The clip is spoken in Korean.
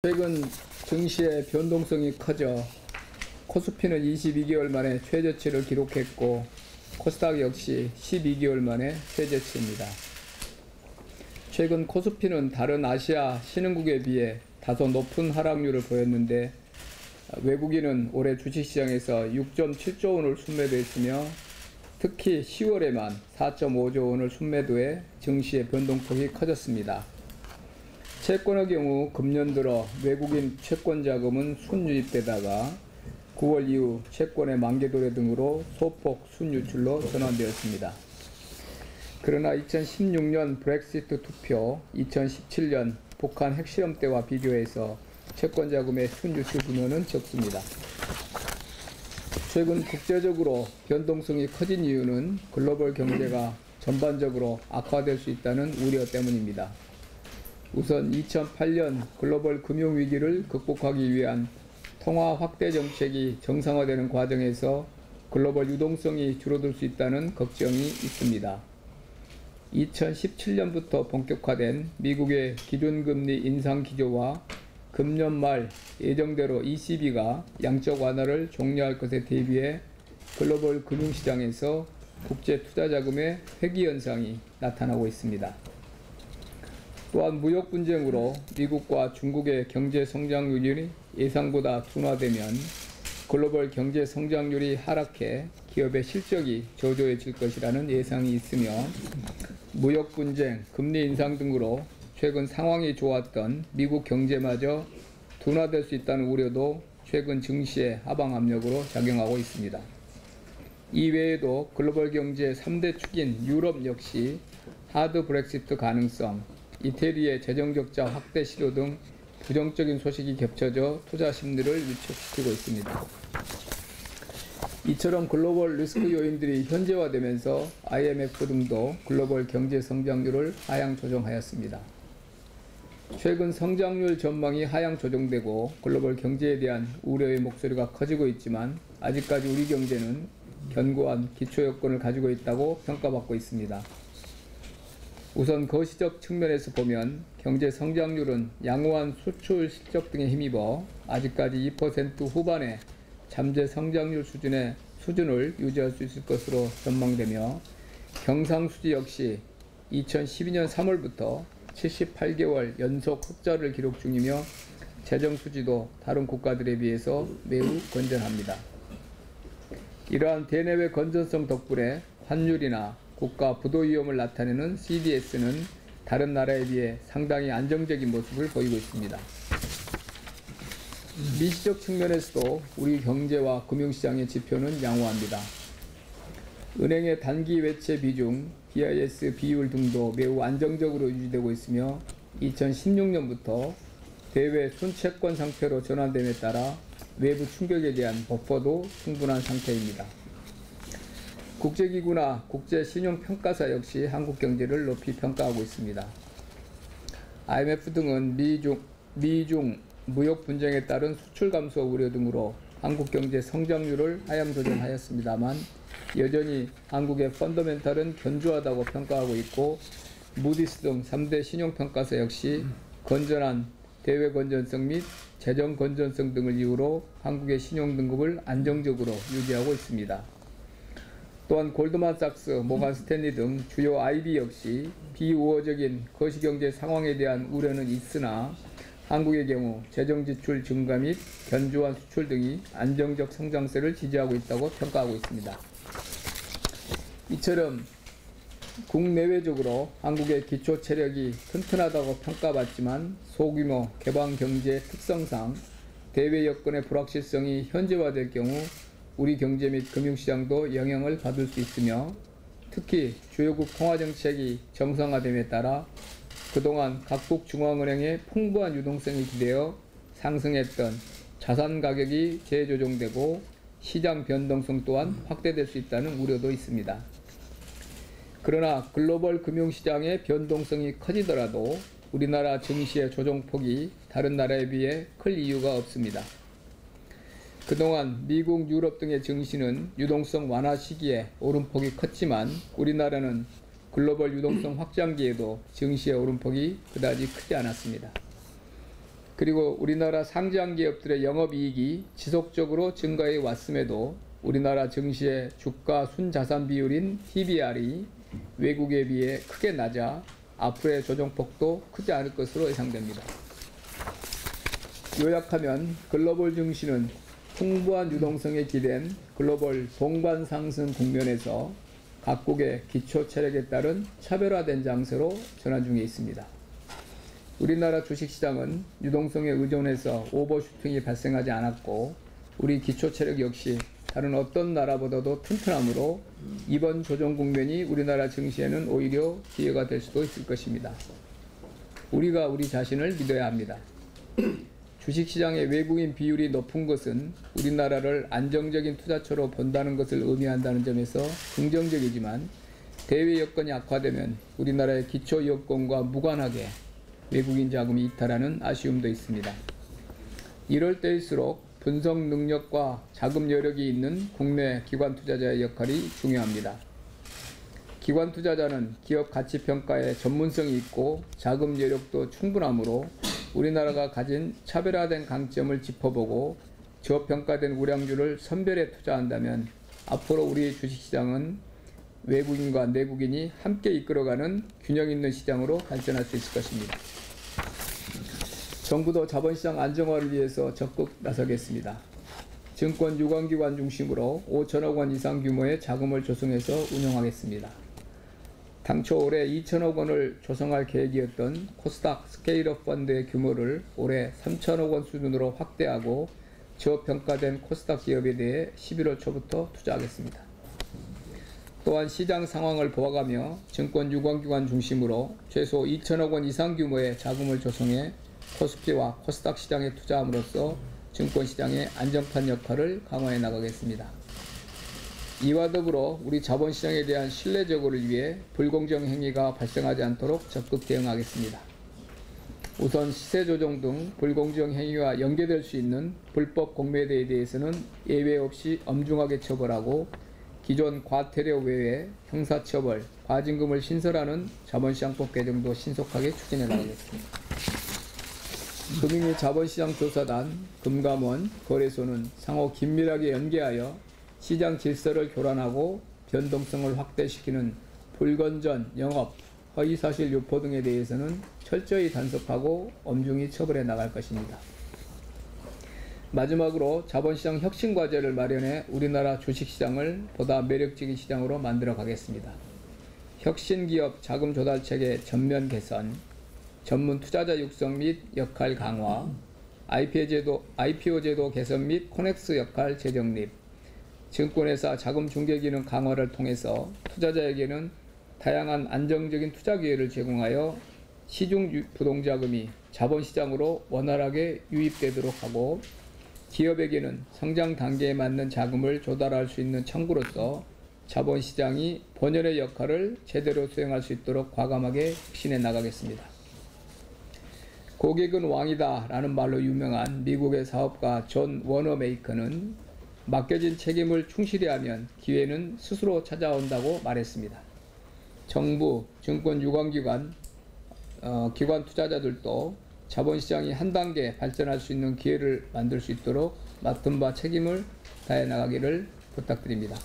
최근 증시의 변동성이 커져 코스피는 22개월 만에 최저치를 기록했고 코스닥 역시 12개월 만에 최저치입니다. 최근 코스피는 다른 아시아 신흥국에 비해 다소 높은 하락률을 보였는데 외국인은 올해 주식시장에서 6.7조 원을 순매도했으며 특히 10월에만 4.5조 원을 순매도해 증시의 변동폭이 커졌습니다. 채권의 경우 금년 들어 외국인 채권 자금은 순유입되다가 9월 이후 채권의 만기 도래 등으로 소폭 순유출로 전환되었습니다. 그러나 2016년 브렉시트 투표, 2017년 북한 핵실험 때와 비교해서 채권 자금의 순유출 규모는 적습니다. 최근 국제적으로 변동성이 커진 이유는 글로벌 경제가 전반적으로 악화될 수 있다는 우려 때문입니다. 우선 2008년 글로벌 금융위기를 극복하기 위한 통화 확대 정책이 정상화되는 과정에서 글로벌 유동성이 줄어들 수 있다는 걱정이 있습니다. 2017년부터 본격화된 미국의 기준금리 인상 기조와 금년 말 예정대로 ECB가 양적 완화를 종료할 것에 대비해 글로벌 금융시장에서 국제 투자자금의 회귀 현상이 나타나고 있습니다. 또한 무역 분쟁으로 미국과 중국의 경제 성장률이 예상보다 둔화되면 글로벌 경제 성장률이 하락해 기업의 실적이 저조해질 것이라는 예상이 있으며 무역 분쟁, 금리 인상 등으로 최근 상황이 좋았던 미국 경제마저 둔화될 수 있다는 우려도 최근 증시의 하방 압력으로 작용하고 있습니다. 이외에도 글로벌 경제의 3대 축인 유럽 역시 하드 브렉시트 가능성, 이태리의 재정적자 확대 시도 등 부정적인 소식이 겹쳐져 투자 심리를 위축시키고 있습니다. 이처럼 글로벌 리스크 요인들이 현재화되면서 IMF 등도 글로벌 경제 성장률을 하향 조정하였습니다. 최근 성장률 전망이 하향 조정되고 글로벌 경제에 대한 우려의 목소리가 커지고 있지만 아직까지 우리 경제는 견고한 기초 여건을 가지고 있다고 평가받고 있습니다. 우선 거시적 측면에서 보면 경제 성장률은 양호한 수출 실적 등에 힘입어 아직까지 2% 후반의 잠재 성장률 수준을 유지할 수 있을 것으로 전망되며 경상수지 역시 2012년 3월부터 78개월 연속 흑자를 기록 중이며 재정수지도 다른 국가들에 비해서 매우 건전합니다. 이러한 대내외 건전성 덕분에 환율이나 국가 부도 위험을 나타내는 CDS는 다른 나라에 비해 상당히 안정적인 모습을 보이고 있습니다. 미시적 측면에서도 우리 경제와 금융시장의 지표는 양호합니다. 은행의 단기 외채 비중, BIS 비율 등도 매우 안정적으로 유지되고 있으며 2016년부터 대외 순채권 상태로 전환됨에 따라 외부 충격에 대한 버퍼도 충분한 상태입니다. 국제기구나 국제신용평가사 역시 한국 경제를 높이 평가하고 있습니다. IMF 등은 미중 무역 분쟁에 따른 수출 감소 우려 등으로 한국 경제 성장률을 하향 조정하였습니다만 여전히 한국의 펀더멘탈은 견조하다고 평가하고 있고 무디스 등 3대 신용평가사 역시 건전한 대외 건전성 및 재정 건전성 등을 이유로 한국의 신용 등급을 안정적으로 유지하고 있습니다. 또한 골드만삭스, 모간 스탠리 등 주요 IB 역시 비우호적인 거시경제 상황에 대한 우려는 있으나 한국의 경우 재정지출 증가 및 견조한 수출 등이 안정적 성장세를 지지하고 있다고 평가하고 있습니다. 이처럼 국내외적으로 한국의 기초 체력이 튼튼하다고 평가받지만 소규모 개방경제의 특성상 대외 여건의 불확실성이 현재화될 경우 우리 경제 및 금융시장도 영향을 받을 수 있으며 특히 주요국 통화정책이 정상화됨에 따라 그동안 각국 중앙은행의 풍부한 유동성이 기대어 상승했던 자산 가격이 재조정되고 시장 변동성 또한 확대될 수 있다는 우려도 있습니다. 그러나 글로벌 금융시장의 변동성이 커지더라도 우리나라 증시의 조정폭이 다른 나라에 비해 클 이유가 없습니다. 그동안 미국, 유럽 등의 증시는 유동성 완화 시기에 오름폭이 컸지만 우리나라는 글로벌 유동성 확장기에도 증시의 오름폭이 그다지 크지 않았습니다. 그리고 우리나라 상장 기업들의 영업이익이 지속적으로 증가해 왔음에도 우리나라 증시의 주가 순자산 비율인 TBR이 외국에 비해 크게 낮아 앞으로의 조정폭도 크지 않을 것으로 예상됩니다. 요약하면 글로벌 증시는 풍부한 유동성에 기댄 글로벌 동반 상승 국면에서 각국의 기초 체력에 따른 차별화된 장세로 전환 중에 있습니다. 우리나라 주식시장은 유동성에 의존해서 오버슈팅이 발생하지 않았고 우리 기초 체력 역시 다른 어떤 나라보다도 튼튼하므로 이번 조정 국면이 우리나라 증시에는 오히려 기회가 될 수도 있을 것입니다. 우리가 우리 자신을 믿어야 합니다. 주식시장의 외국인 비율이 높은 것은 우리나라를 안정적인 투자처로 본다는 것을 의미한다는 점에서 긍정적이지만 대외 여건이 악화되면 우리나라의 기초 여건과 무관하게 외국인 자금이 이탈하는 아쉬움도 있습니다. 이럴 때일수록 분석 능력과 자금 여력이 있는 국내 기관 투자자의 역할이 중요합니다. 기관 투자자는 기업 가치 평가에 전문성이 있고 자금 여력도 충분하므로 우리나라가 가진 차별화된 강점을 짚어보고 저평가된 우량주를 선별해 투자한다면 앞으로 우리 주식시장은 외국인과 내국인이 함께 이끌어가는 균형 있는 시장으로 발전할 수 있을 것입니다. 정부도 자본시장 안정화를 위해서 적극 나서겠습니다. 증권 유관기관 중심으로 5천억 원 이상 규모의 자금을 조성해서 운영하겠습니다. 당초 올해 2천억 원을 조성할 계획이었던 코스닥 스케일업 펀드의 규모를 올해 3천억 원 수준으로 확대하고 저평가된 코스닥 기업에 대해 11월 초부터 투자하겠습니다. 또한 시장 상황을 보아가며 증권 유관기관 중심으로 최소 2천억 원 이상 규모의 자금을 조성해 코스피와 코스닥 시장에 투자함으로써 증권시장의 안정판 역할을 강화해 나가겠습니다. 이와 더불어 우리 자본시장에 대한 신뢰 제고를 위해 불공정 행위가 발생하지 않도록 적극 대응하겠습니다. 우선 시세조정 등 불공정 행위와 연계될 수 있는 불법 공매도에 대해서는 예외 없이 엄중하게 처벌하고 기존 과태료 외에 형사처벌, 과징금을 신설하는 자본시장법 개정도 신속하게 추진해 나가겠습니다. 금융위 자본시장조사단, 금감원, 거래소는 상호 긴밀하게 연계하여 시장 질서를 교란하고 변동성을 확대시키는 불건전, 영업, 허위사실 유포 등에 대해서는 철저히 단속하고 엄중히 처벌해 나갈 것입니다. 마지막으로 자본시장 혁신과제를 마련해 우리나라 주식시장을 보다 매력적인 시장으로 만들어 가겠습니다. 혁신기업 자금 조달체계 전면 개선, 전문 투자자 육성 및 역할 강화, IPO 제도 개선 및 코넥스 역할 재정립, 증권회사 자금 중개 기능 강화를 통해서 투자자에게는 다양한 안정적인 투자 기회를 제공하여 시중 부동자금이 자본시장으로 원활하게 유입되도록 하고 기업에게는 성장 단계에 맞는 자금을 조달할 수 있는 창구로서 자본시장이 본연의 역할을 제대로 수행할 수 있도록 과감하게 혁신해 나가겠습니다. 고객은 왕이다 라는 말로 유명한 미국의 사업가 존 워너메이커는 맡겨진 책임을 충실히 하면 기회는 스스로 찾아온다고 말했습니다. 정부, 증권 유관기관, 기관 투자자들도 자본시장이 한 단계 발전할 수 있는 기회를 만들 수 있도록 맡은 바 책임을 다해 나가기를 부탁드립니다.